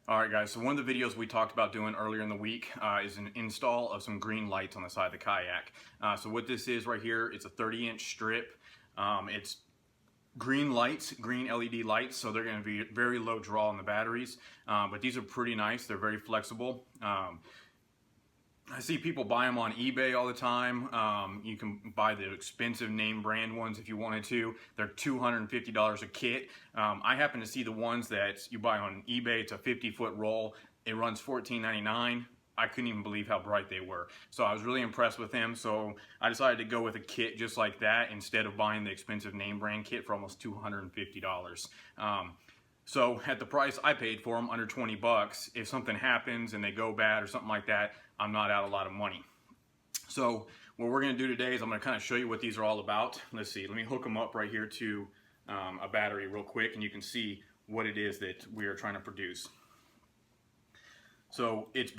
Alright guys, so one of the videos we talked about doing earlier in the week is an install of some green lights on the side of the kayak. So what this is right here, it's a 30-inch strip. It's green lights, green LED lights, so they're going to be very low draw on the batteries. But these are pretty nice, they're very flexible. I see people buy them on eBay all the time. You can buy the expensive name brand ones if you wanted to. They're $250 a kit. I happen to see the ones that you buy on eBay. It's a 50-foot roll. It runs $14.99. I couldn't even believe how bright they were. So I was really impressed with them. So I decided to go with a kit just like that instead of buying the expensive name brand kit for almost $250. So at the price I paid for them, under 20 bucks, if something happens and they go bad or something like that, I'm not out a lot of money. So what we're going to do today is I'm going to kind of show you what these are all about. Let's see, let me hook them up right here to a battery real quick and you can see what it is that we are trying to produce. So it's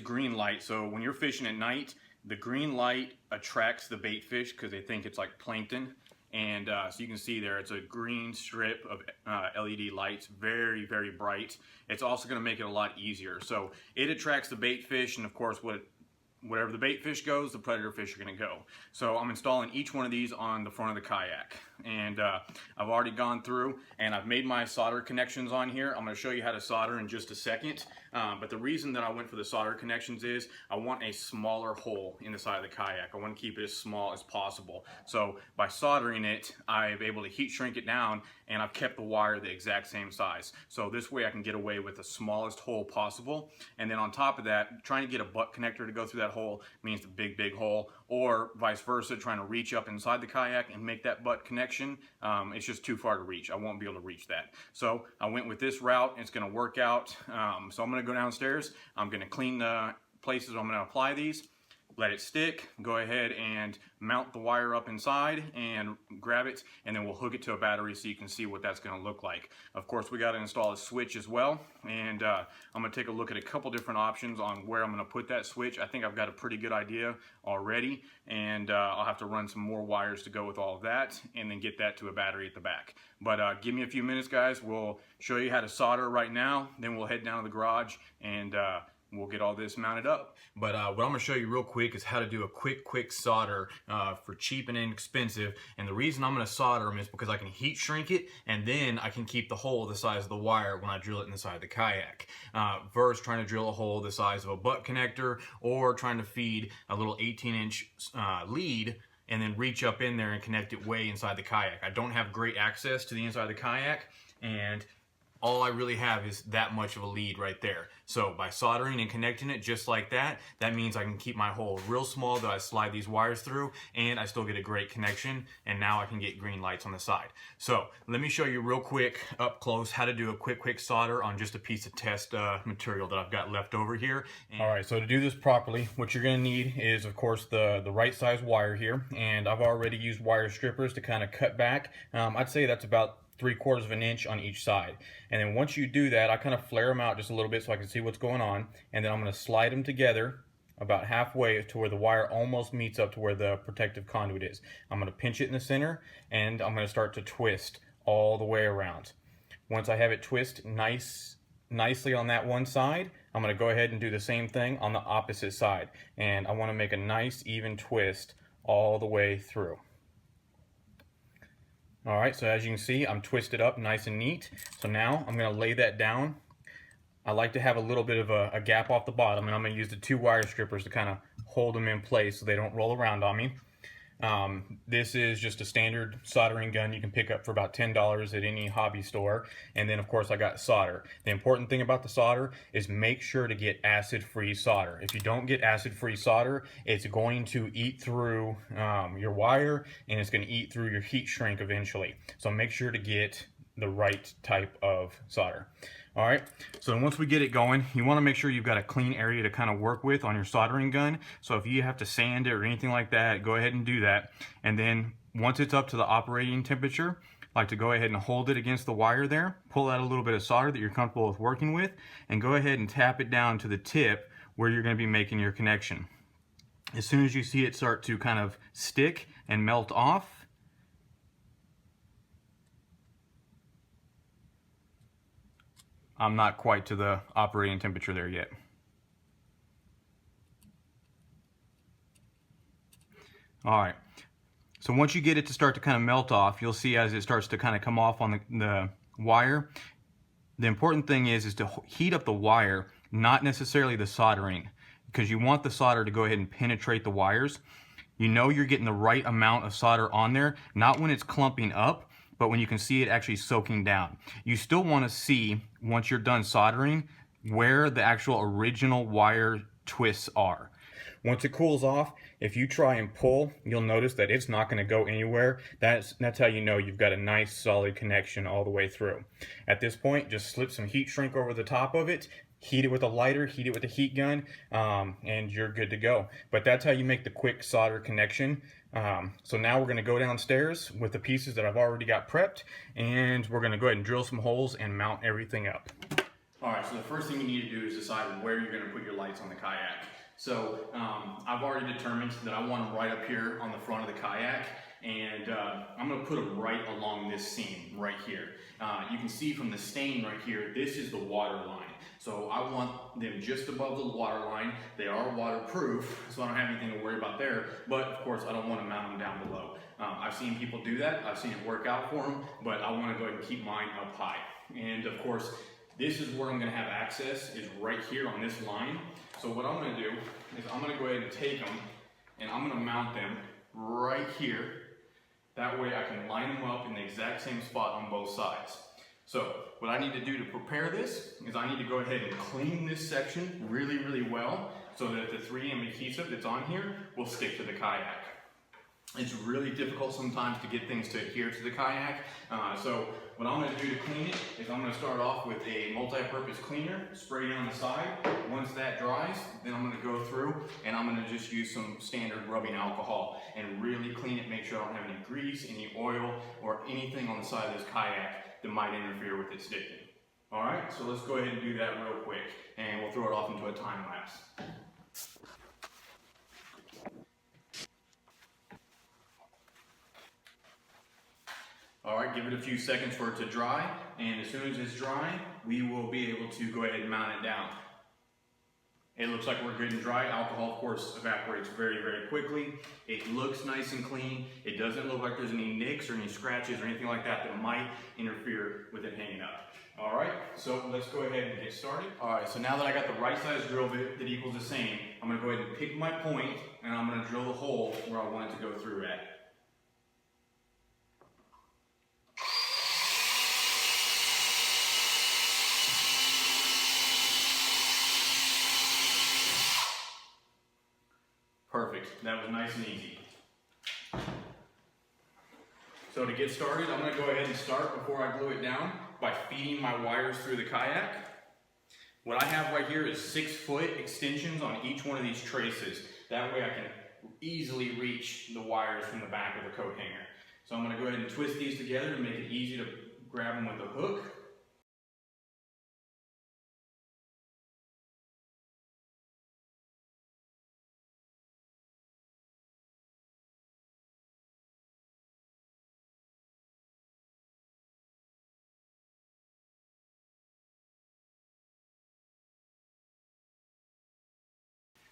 green light. So when you're fishing at night, the green light attracts the bait fish because they think it's like plankton. And so you can see there, it's a green strip of LED lights, very, very bright. It's also going to make it a lot easier. So it attracts the bait fish, and of course, whatever the bait fish goes, the predator fish are going to go. So I'm installing each one of these on the front of the kayak. And I've already gone through and I've made my solder connections on here. I'm going to show you how to solder in just a second. But the reason that I went for the solder connections is I want a smaller hole in the side of the kayak. I want to keep it as small as possible. So by soldering it, I'm able to heat shrink it down and I've kept the wire the exact same size. So this way I can get away with the smallest hole possible. And then on top of that, trying to get a butt connector to go through that hole means the big hole, or vice versa, trying to reach up inside the kayak and make that butt connection. It's just too far to reach. I won't be able to reach that. So I went with this route. It's going to work out. So I'm going to go downstairs. I'm going to clean the places I'm going to apply these. Let it stick, go ahead and mount the wire up inside and grab it, and then we'll hook it to a battery so you can see what that's going to look like. Of course, we got to install a switch as well, and I'm going to take a look at a couple different options on where I'm going to put that switch. I think I've got a pretty good idea already, and I'll have to run some more wires to go with all of that and then get that to a battery at the back. But give me a few minutes, guys. We'll show you how to solder right now, then we'll head down to the garage and we'll get all this mounted up. But what I'm going to show you real quick is how to do a quick solder for cheap and inexpensive. And the reason I'm going to solder them is because I can heat shrink it, and then I can keep the hole the size of the wire when I drill it in the side of the kayak. Versus trying to drill a hole the size of a butt connector, or trying to feed a little 18-inch lead and then reach up in there and connect it way inside the kayak. I don't have great access to the inside of the kayak, and all I really have is that much of a lead right there. So by soldering and connecting it just like that, that means I can keep my hole real small that I slide these wires through, and I still get a great connection, and now I can get green lights on the side. So let me show you real quick up close how to do a quick solder on just a piece of test material that I've got left over here. All right, so to do this properly, what you're gonna need is, of course, the right size wire here, and I've already used wire strippers to kind of cut back. I'd say that's about 3/4 of an inch on each side. And then once you do that, I kind of flare them out just a little bit so I can see what's going on, and then I'm going to slide them together about halfway to where the wire almost meets up to where the protective conduit is. I'm going to pinch it in the center, and I'm going to start to twist all the way around. Once I have it twist nicely on that one side, I'm going to go ahead and do the same thing on the opposite side, and I want to make a nice even twist all the way through. Alright, so as you can see, I'm twisted up nice and neat. So now I'm going to lay that down. I like to have a little bit of a gap off the bottom, and I'm going to use the 2 wire strippers to kind of hold them in place so they don't roll around on me. This is just a standard soldering gun you can pick up for about $10 at any hobby store. And then of course I got solder. The important thing about the solder is make sure to get acid-free solder. If you don't get acid-free solder, it's going to eat through your wire, and it's going to eat through your heat shrink eventually. So make sure to get the right type of solder. Alright, so once we get it going, you want to make sure you've got a clean area to kind of work with on your soldering gun. So if you have to sand it or anything like that, go ahead and do that. And then once it's up to the operating temperature, I like to go ahead and hold it against the wire there, pull out a little bit of solder that you're comfortable with working with, and go ahead and tap it down to the tip where you're going to be making your connection. As soon as you see it start to kind of stick and melt off, I'm not quite to the operating temperature there yet. All right, so once you get it to start to kind of melt off, you'll see as it starts to kind of come off on the wire. The important thing is to heat up the wire, not necessarily the soldering, because you want the solder to go ahead and penetrate the wires. You know you're getting the right amount of solder on there, not when it's clumping up, but when you can see it actually soaking down. You still want to see, once you're done soldering, where the actual original wire twists are. Once it cools off, if you try and pull, you'll notice that it's not going to go anywhere. That's how you know you've got a nice solid connection all the way through. At this point, just slip some heat shrink over the top of it, heat it with a lighter, heat it with a heat gun, and you're good to go. But that's how you make the quick solder connection. So now we're going to go downstairs with the pieces that I've already got prepped, and we're going to go ahead and drill some holes and mount everything up. All right, so the first thing you need to do is decide where you're going to put your lights on the kayak. So I've already determined that I want them right up here on the front of the kayak, and I'm going to put them right along this seam right here. You can see from the stain right here, this is the water line. So I want them just above the water line. They are waterproof, so I don't have anything to worry about there, but of course I don't want to mount them down below. I've seen people do that, I've seen it work out for them, but I want to go ahead and keep mine up high. And of course, this is where I'm going to have access, is right here on this line. So what I'm going to do is I'm going to go ahead and take them and I'm going to mount them right here. That way I can line them up in the exact same spot on both sides. So what I need to do to prepare this is I need to go ahead and clean this section really, really well so that the 3M adhesive that's on here will stick to the kayak. It's really difficult sometimes to get things to adhere to the kayak. So what I'm going to do to clean it is I'm going to start off with a multi-purpose cleaner, spray it on the side. Once that dries, then I'm going to go through and I'm going to just use some standard rubbing alcohol and really clean it, make sure I don't have any grease, any oil, or anything on the side of this kayak that might interfere with it sticking. Alright, so let's go ahead and do that real quick and we'll throw it off into a time lapse. Alright, give it a few seconds for it to dry, and as soon as it's dry, we will be able to go ahead and mount it down. It looks like we're good and dry. Alcohol, of course, evaporates very, very quickly. It looks nice and clean. It doesn't look like there's any nicks or any scratches or anything like that that might interfere with it hanging up. Alright, so let's go ahead and get started. Alright, so now that I got the right size drill bit that equals the same, I'm going to go ahead and pick my point, and I'm going to drill the hole where I want it to go through at. Perfect, that was nice and easy. So to get started, I'm going to go ahead and start before I glue it down by feeding my wires through the kayak. What I have right here is 6-foot extensions on each one of these traces. That way I can easily reach the wires from the back of the coat hanger. So I'm going to go ahead and twist these together to make it easy to grab them with a hook.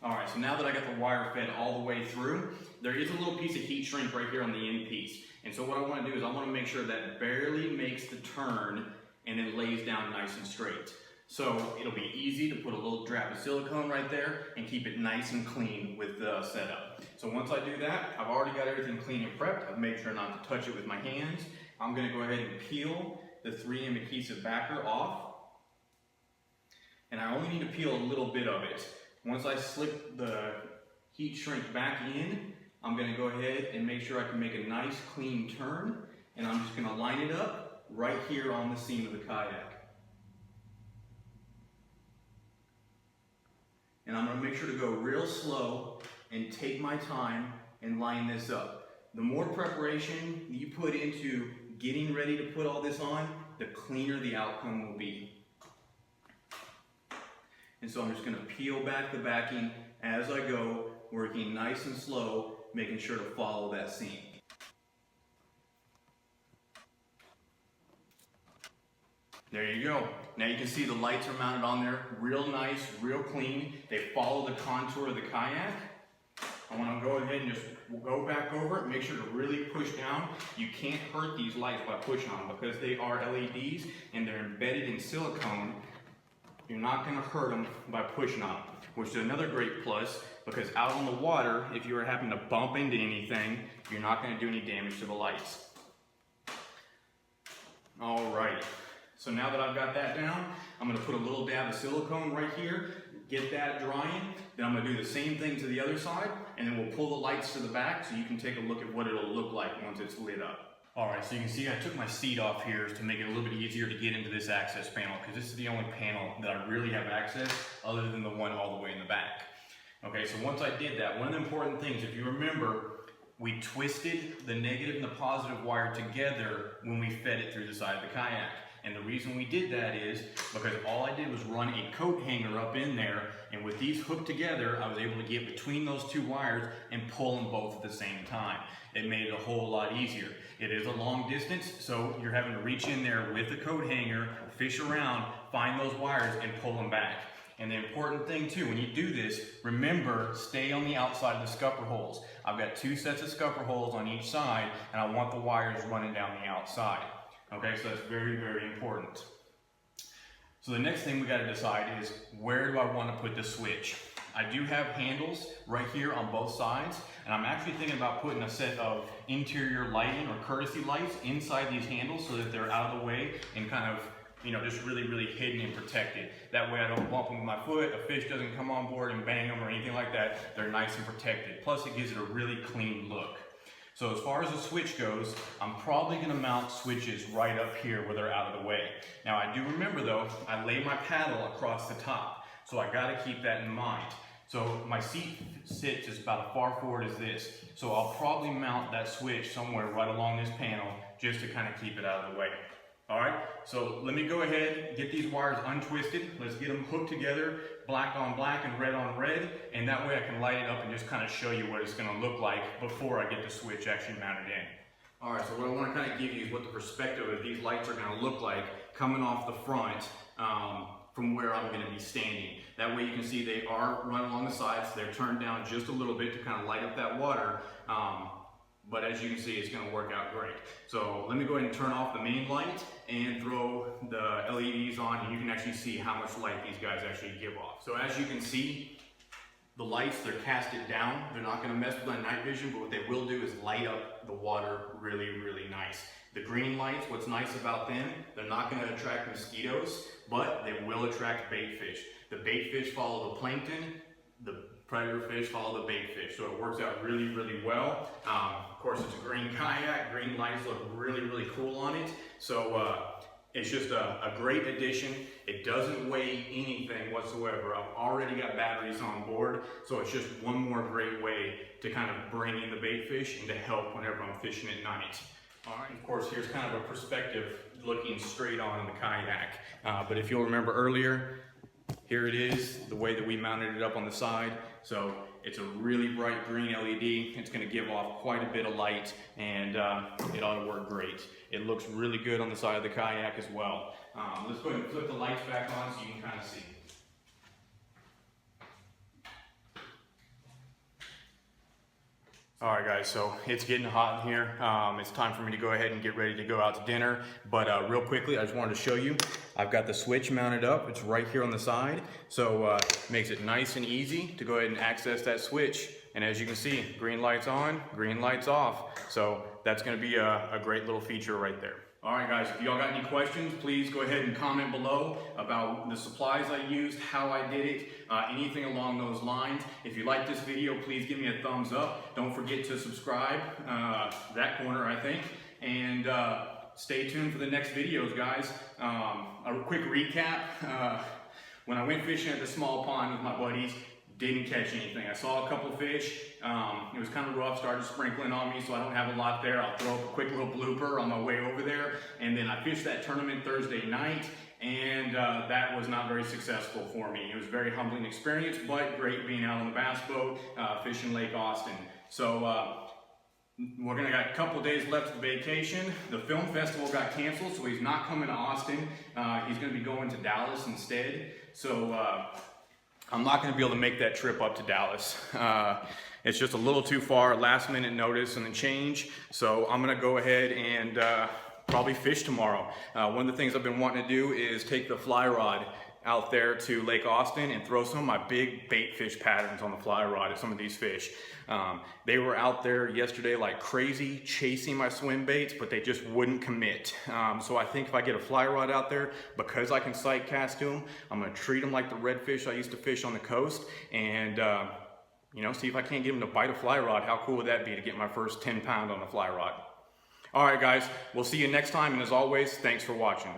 Alright, so now that I got the wire fed all the way through, there is a little piece of heat shrink right here on the end piece. And so what I want to do is I want to make sure that barely makes the turn and then lays down nice and straight. So it'll be easy to put a little drop of silicone right there and keep it nice and clean with the setup. So once I do that, I've already got everything clean and prepped. I've made sure not to touch it with my hands. I'm going to go ahead and peel the 3M adhesive backer off. And I only need to peel a little bit of it. Once I slip the heat shrink back in, I'm going to go ahead and make sure I can make a nice clean turn, and I'm just going to line it up right here on the seam of the kayak. And I'm going to make sure to go real slow and take my time and line this up. The more preparation you put into getting ready to put all this on, the cleaner the outcome will be. And so I'm just going to peel back the backing as I go, working nice and slow, making sure to follow that seam. There you go. Now you can see the lights are mounted on there, real nice, real clean. They follow the contour of the kayak. I want to go ahead and just go back over it, make sure to really push down. You can't hurt these lights by pushing on them because they are LEDs and they're embedded in silicone. You're not going to hurt them by pushing on them, which is another great plus because out on the water, if you were having to bump into anything, you're not going to do any damage to the lights. All right, so now that I've got that down, I'm going to put a little dab of silicone right here, get that drying. Then I'm going to do the same thing to the other side, and then we'll pull the lights to the back so you can take a look at what it'll look like once it's lit up. All right, so you can see I took my seat off here to make it a little bit easier to get into this access panel because this is the only panel that I really have access other than the one all the way in the back. Okay, so once I did that, one of the important things, if you remember, we twisted the negative and the positive wire together when we fed it through the side of the kayak. And the reason we did that is because all I did was run a coat hanger up in there, and with these hooked together, I was able to get between those two wires and pull them both at the same time. It made it a whole lot easier. It is a long distance, so you're having to reach in there with the coat hanger, fish around, find those wires, and pull them back. And the important thing too, when you do this, remember, stay on the outside of the scupper holes. I've got 2 sets of scupper holes on each side, and I want the wires running down the outside. Okay, so that's very, very important. So the next thing we got to decide is, where do I want to put the switch? I do have handles right here on both sides, and I'm actually thinking about putting a set of interior lighting or courtesy lights inside these handles so that they're out of the way and kind of, you know, just really, really hidden and protected. That way I don't bump them with my foot, a fish doesn't come on board and bang them or anything like that. They're nice and protected. Plus it gives it a really clean look. So as far as the switch goes, I'm probably going to mount switches right up here where they're out of the way. Now I do remember though, I lay my paddle across the top, so I got to keep that in mind. So my seat sits as about as far forward as this, so I'll probably mount that switch somewhere right along this panel just to kind of keep it out of the way. Alright, so let me go ahead, get these wires untwisted, let's get them hooked together, black on black and red on red, and that way I can light it up and just kind of show you what it's going to look like before I get the switch actually mounted in. Alright, so what I want to kind of give you is what the perspective of these lights are going to look like coming off the front from where I'm going to be standing. That way you can see they are run along the sides, they're turned down just a little bit to kind of light up that water. But as you can see, it's going to work out great. So let me go ahead and turn off the main light and throw the LEDs on, and you can actually see how much light these guys actually give off. So as you can see, the lights, they're casted down. They're not going to mess with my night vision, but what they will do is light up the water really, really nice. The green lights, what's nice about them, they're not going to attract mosquitoes, but they will attract bait fish. The bait fish follow the plankton, the predator fish follow the bait fish, so it works out really, really well. Of course, it's a green kayak. Green lights look really, really cool on it. So it's just a great addition. It doesn't weigh anything whatsoever. I've already got batteries on board, so it's just one more great way to kind of bring in the bait fish and to help whenever I'm fishing at night. All right, of course, here's kind of a perspective looking straight on the kayak. But if you'll remember earlier, here it is, the way that we mounted it up on the side. So it's a really bright green LED. It's going to give off quite a bit of light, and it ought to work great. It looks really good on the side of the kayak as well. Let's go ahead and flip the lights back on so you can kind of see. Alright guys, so it's getting hot in here. It's time for me to go ahead and get ready to go out to dinner. But real quickly, I just wanted to show you, I've got the switch mounted up. It's right here on the side. So it makes it nice and easy to go ahead and access that switch. And as you can see, green lights on, green lights off. So that's going to be a great little feature right there. Alright guys, if y'all got any questions, please go ahead and comment below about the supplies I used, how I did it, anything along those lines. If you like this video, please give me a thumbs up. Don't forget to subscribe, that corner I think, and stay tuned for the next videos guys. A quick recap, when I went fishing at the small pond with my buddies, didn't catch anything. I saw a couple fish. It was kind of rough, started sprinkling on me, so I don't have a lot there. I'll throw up a quick little blooper on my way over there. And then I fished that tournament Thursday night, and that was not very successful for me. It was a very humbling experience, but great being out on the bass boat, fishing Lake Austin. So we're gonna got a couple days left of the vacation. The film festival got canceled, so he's not coming to Austin. He's gonna be going to Dallas instead. So I'm not gonna be able to make that trip up to Dallas. It's just a little too far, last minute notice and the change. So I'm gonna go ahead and probably fish tomorrow. One of the things I've been wanting to do is take the fly rod out there to Lake Austin and throw some of my big bait fish patterns on the fly rod at some of these fish. They were out there yesterday like crazy chasing my swim baits, but they just wouldn't commit. So I think if I get a fly rod out there, because I can sight cast to them, I'm gonna treat them like the redfish I used to fish on the coast, and you know, see if I can't get them to bite a fly rod. How cool would that be to get my first 10 pound on a fly rod? All right, guys, we'll see you next time, and as always, thanks for watching.